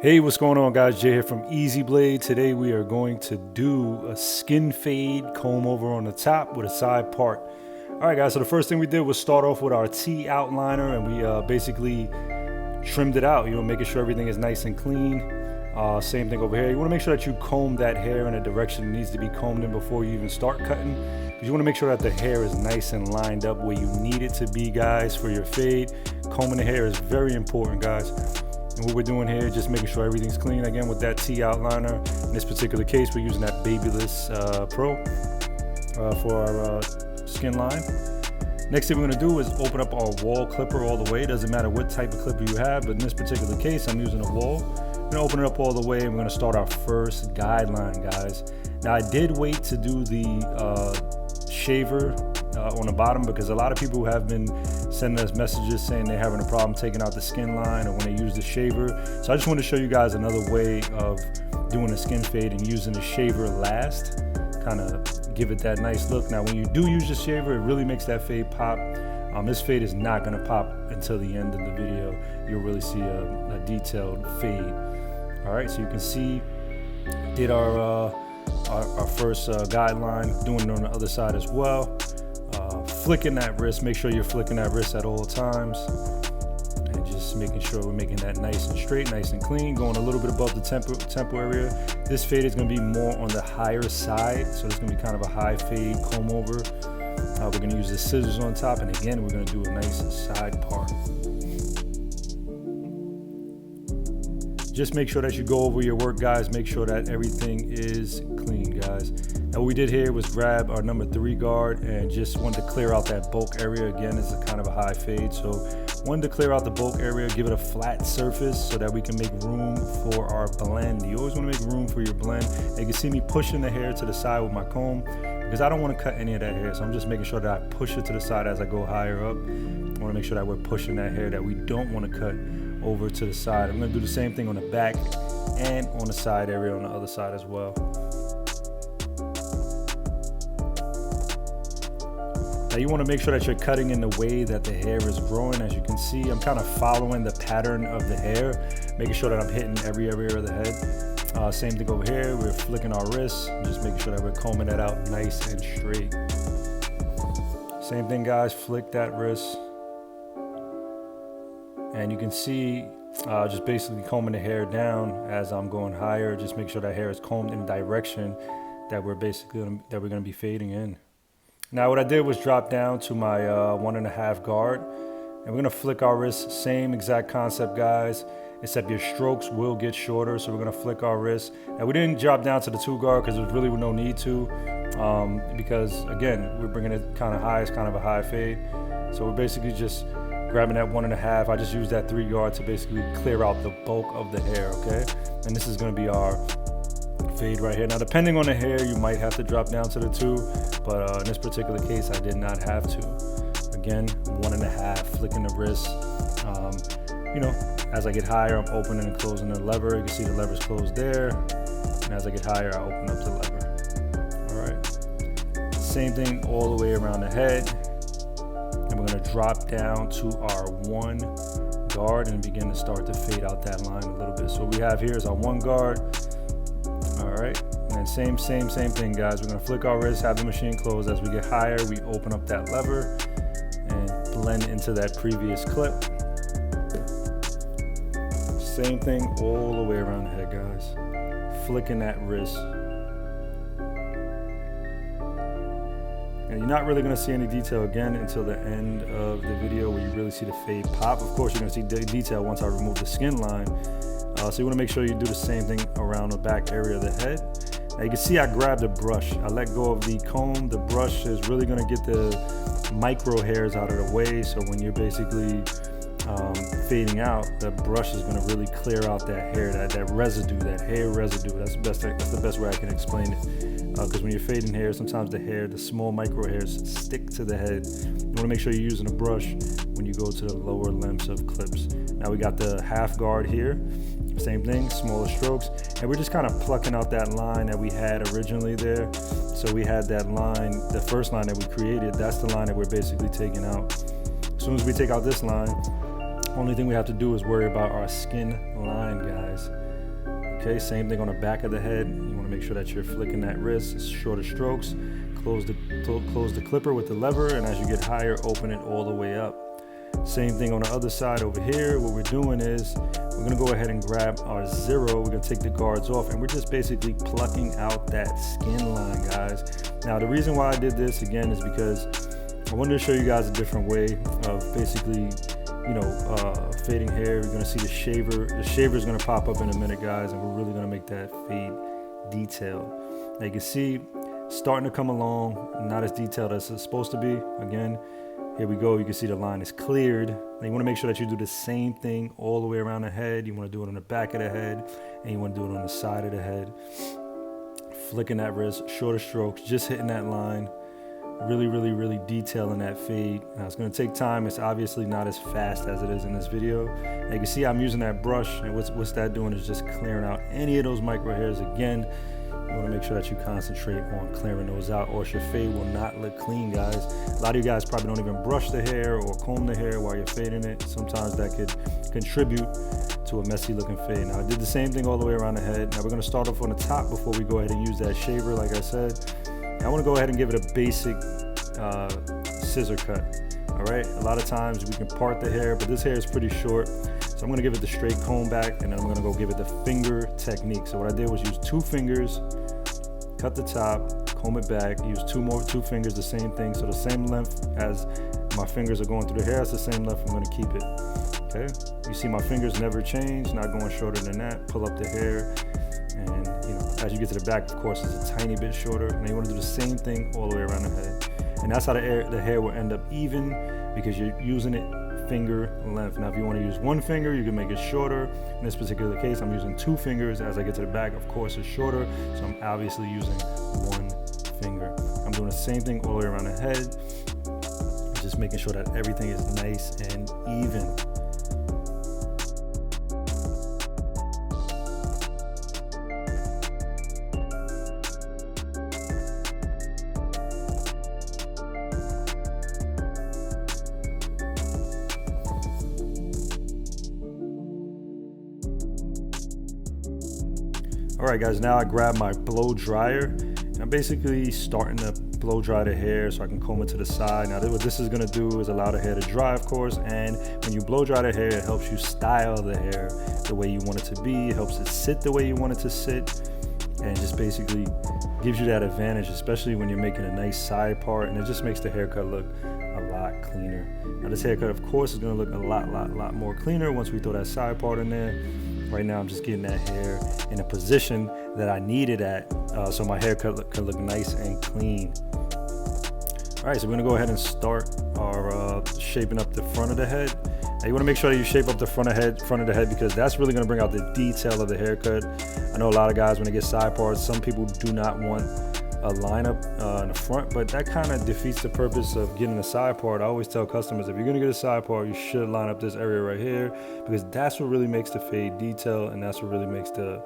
Hey, what's going on, guys? Jay here from Easy Blade. Today we are going to do a skin fade comb over on the top with a side part. All right, guys, so the first thing we did was start off with our T outliner, and we basically trimmed it out, making sure everything is nice and clean. Same thing over here. You want to make sure that you comb that hair in a direction it needs to be combed in before you even start cutting. You want to make sure that the hair is nice and lined up where you need it to be, guys, for your fade. Combing the hair is very important, guys. And what we're doing here, just making sure everything's clean. Again, with that T outliner, in this particular case, we're using that Babyless Pro for our skin line. Next thing we're gonna do is open up our wall clipper all the way. It doesn't matter what type of clipper you have, but in this particular case, I'm using a wall. I'm gonna open it up all the way, and we're gonna start our first guideline, guys. Now, I did wait to do the shaver on the bottom because a lot of people have been sending us messages saying they're having a problem taking out the skin line or when they use the shaver. So I just want to show you guys another way of doing a skin fade and using the shaver last, kind of give it that nice look. Now, when you do use the shaver, it really makes that fade pop. This fade is not going to pop until the end of the video. You'll really see a detailed fade. All right, so you can see did our first guideline, doing it on the other side as well. Flicking that wrist, make sure you're flicking that wrist at all times, and just making sure we're making that nice and straight, nice and clean, going a little bit above the temple area. This fade is going to be more on the higher side, so it's going to be kind of a high fade comb over. We're going to use the scissors on top, and again, we're going to do a nice side part. Just make sure that you go over your work, guys. Make sure that everything is clean, guys. Now, what we did here was grab our number 3 guard and just wanted to clear out that bulk area. Again, it's a kind of a high fade, so wanted to clear out the bulk area, give it a flat surface so that we can make room for our blend. You always want to make room for your blend. And you can see me pushing the hair to the side with my comb because I don't want to cut any of that hair, so I'm just making sure that I push it to the side as I go higher up. I want to make sure that we're pushing that hair that we don't want to cut over to the side. I'm going to do the same thing on the back and on the side area on the other side as well. Now, you want to make sure that you're cutting in the way that the hair is growing. As you can see, I'm kind of following the pattern of the hair, making sure that I'm hitting every area of the head. Same thing over here, we're flicking our wrists, just making sure that we're combing that out nice and straight. Same thing, guys, flick that wrist. And you can see just basically combing the hair down as I'm going higher. Just make sure that hair is combed in the direction that we're going to be fading in. Now, what I did was drop down to my 1.5 guard, and we're going to flick our wrists. Same exact concept, guys, except your strokes will get shorter. So we're going to flick our wrists. Now, we didn't drop down to the 2 guard because there's really no need to, because again, we're bringing it kind of high. It's kind of a high fade. So we're basically just grabbing that 1.5. I just use that 3 guard to basically clear out the bulk of the hair, okay? And this is going to be our fade right here. Now, depending on the hair, you might have to drop down to the 2, but in this particular case, I did not have to. Again, 1.5, flicking the wrist. As I get higher, I'm opening and closing the lever. You can see the lever's closed there. And as I get higher, I open up the lever. All right. Same thing all the way around the head. And we're going to drop down to our 1 guard and begin to start to fade out that line a little bit. So what we have here is our 1 guard. All right, and same thing, guys. We're gonna flick our wrist, have the machine closed. As we get higher, we open up that lever and blend into that previous clip. Same thing all the way around the head, guys. Flicking that wrist. And you're not really gonna see any detail again until the end of the video where you really see the fade pop. Of course, you're gonna see detail once I remove the skin line. So you want to make sure you do the same thing around the back area of the head. Now you can see I grabbed a brush. I let go of the comb. The brush is really going to get the micro hairs out of the way. So when you're basically fading out, the brush is going to really clear out that hair, that residue, that hair residue. That's the best way I can explain it. Because when you're fading hair, sometimes the small micro hairs stick to the head. You want to make sure you're using a brush when you go to the lower lengths of clips. Now we got the half guard here. Same thing, smaller strokes, and we're just kind of plucking out that line that we had originally there. So we had that line, the first line that we created, that's the line that we're basically taking out. As soon as we take out this line, only thing we have to do is worry about our skin line, guys. Okay, same thing on the back of the head. You want to make sure that you're flicking that wrist, shorter strokes. Close the clipper with the lever, and as you get higher, open it all the way up. Same thing on the other side over here. What we're doing is we're gonna go ahead and grab our 0. We're gonna take the guards off, and we're just basically plucking out that skin line, guys. Now, the reason why I did this again is because I wanted to show you guys a different way of basically, fading hair. You're gonna see the shaver. The shaver is gonna pop up in a minute, guys, and we're really gonna make that fade detailed. Now you can see starting to come along, not as detailed as it's supposed to be. Again, here we go. You can see the line is cleared. Now you want to make sure that you do the same thing all the way around the head. You want to do it on the back of the head, and you want to do it on the side of the head. Flicking that wrist, shorter strokes, just hitting that line. Really, really, really detailing that fade. Now it's going to take time. It's obviously not as fast as it is in this video. Now you can see I'm using that brush, and what's that doing is just clearing out any of those micro hairs. Again, you want to make sure that you concentrate on clearing those out, or your fade will not look clean, guys. A lot of you guys probably don't even brush the hair or comb the hair while you're fading it. Sometimes that could contribute to a messy looking fade. Now I did the same thing all the way around the head. Now we're going to start off on the top before we go ahead and use that shaver, like I said. I want to go ahead and give it a basic scissor cut. All right, a lot of times we can part the hair, but this hair is pretty short, so I'm going to give it the straight comb back, and then I'm going to go give it the finger technique. So what I did was use 2 fingers, cut the top, comb it back, use 2 fingers, the same thing. So the same length as my fingers are going through the hair, that's the same length I'm going to keep it. Okay, you see my fingers never change, not going shorter than that. Pull up the hair, and as you get to the back, of course, it's a tiny bit shorter. And you want to do the same thing all the way around the head, and that's how the hair will end up even, because you're using it finger length. Now if you want to use 1 finger, you can make it shorter. In this particular case, I'm using 2 fingers. As I get to the back, of course, it's shorter, so I'm obviously using 1 finger. I'm doing the same thing all the way around the head, just making sure that everything is nice and even. All right, guys, now I grab my blow dryer, and I'm basically starting to blow dry the hair so I can comb it to the side. Now what this is gonna do is allow the hair to dry, of course, and when you blow dry the hair, it helps you style the hair the way you want it to be. It helps it sit the way you want it to sit, and just basically gives you that advantage, especially when you're making a nice side part, and it just makes the haircut look a lot cleaner. Now this haircut, of course, is gonna look a lot more cleaner once we throw that side part in there. Right now I'm just getting that hair in a position that I need it at, so my haircut can look nice and clean. All right, so we're gonna go ahead and start our shaping up the front of the head. Now you wanna make sure that you shape up the front of the head because that's really gonna bring out the detail of the haircut. I know a lot of guys, when they get side parts, some people do not want a lineup in the front, but that kind of defeats the purpose of getting a side part. I always tell customers, if you're gonna get a side part, you should line up this area right here, because that's what really makes the fade detail, and that's what really makes the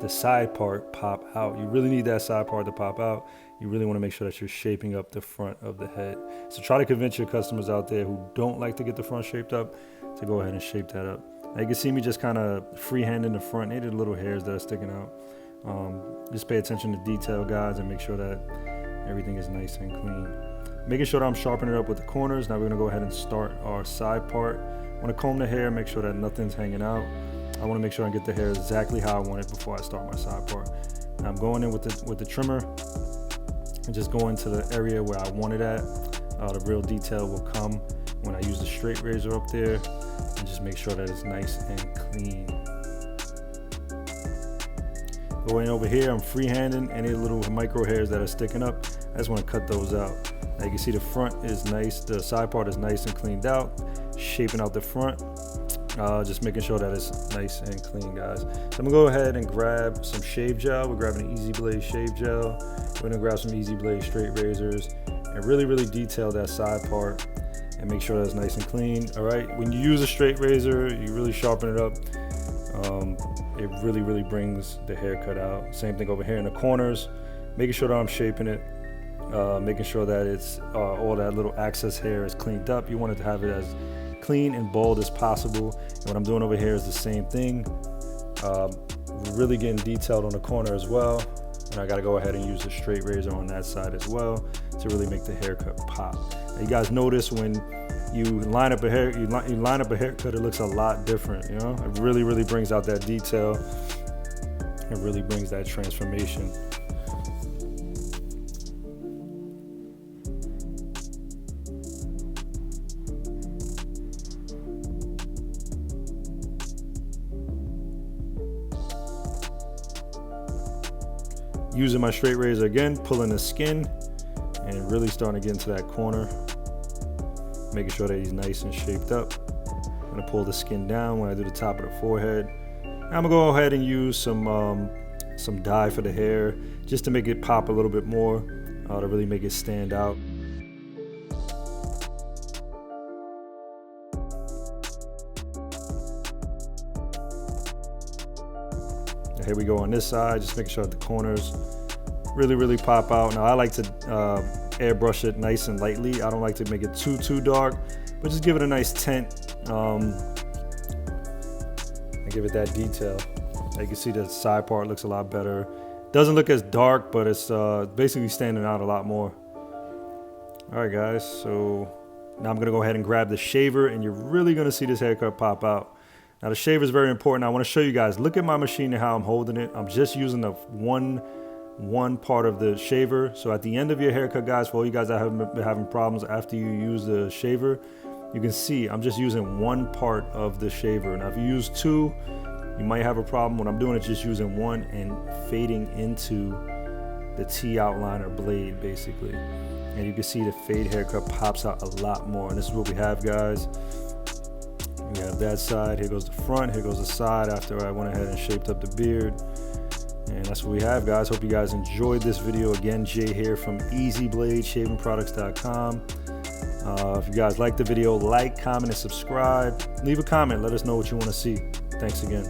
side part pop out. You really need that side part to pop out. You really want to make sure that you're shaping up the front of the head. So try to convince your customers out there who don't like to get the front shaped up to go ahead and shape that up. Now you can see me just kind of freehanding the front. They did little hairs that are sticking out. Just pay attention to detail, guys, and make sure that everything is nice and clean. Making sure that I'm sharpening it up with the corners. Now we're gonna go ahead and start our side part. I wanna comb the hair, make sure that nothing's hanging out. I wanna make sure I get the hair exactly how I want it before I start my side part. Now I'm going in with the trimmer and just going to the area where I want it at. The real detail will come when I use the straight razor up there, and just make sure that it's nice and clean. Going over here, I'm freehanding any little micro hairs that are sticking up. I just want to cut those out. Now you can see the front is nice, the side part is nice and cleaned out. Shaping out the front, just making sure that it's nice and clean, guys. So I'm gonna go ahead and grab some shave gel. We're grabbing an Easy Blade shave gel. We're gonna grab some Easy Blade straight razors and really detail that side part and make sure that it's nice and clean. All right, when you use a straight razor, you really sharpen it up. It really brings the haircut out. Same thing over here in the corners, making sure that I'm shaping it, making sure that it's all that little excess hair is cleaned up. You want it to have it as clean and bold as possible. And what I'm doing over here is the same thing. really getting detailed on the corner as well. And I got to go ahead and use the straight razor on that side as well to really make the haircut pop. Now, you guys notice when you line up a haircut, it looks a lot different. You know, it really brings out that detail. It really brings that transformation. Using my straight razor again, pulling the skin and really starting to get into that corner, making sure that he's nice and shaped up. I'm gonna pull the skin down when I do the top of the forehead. Now I'm gonna go ahead and use some dye for the hair just to make it pop a little bit more, to really make it stand out. Here we go on this side, just making sure that the corners really pop out. Now I like to airbrush it nice and lightly. I don't like to make it too dark, but just give it a nice tint and give it that detail. As you can see, the side part looks a lot better. Doesn't look as dark, but it's basically standing out a lot more. All right, guys, so now I'm gonna go ahead and grab the shaver, and you're really gonna see this haircut pop out. Now the shaver is very important. I want to show you guys, look at my machine and how I'm holding it. I'm just using the one part of the shaver. So at the end of your haircut, guys, for all you guys that haven't been having problems after you use the shaver, you can see I'm just using one part of the shaver. Now if you use two, you might have a problem. What I'm doing is just using one and fading into the T outliner blade basically. And you can see the fade haircut pops out a lot more. And this is what we have, guys. We have that side, here goes the front, here goes the side after I went ahead and shaped up the beard. And that's what we have, guys. Hope you guys enjoyed this video. Again, Jay here from EasyBladeShavingProducts.com. If you guys like the video, like, comment, and subscribe. Leave a comment, let us know what you want to see. Thanks again.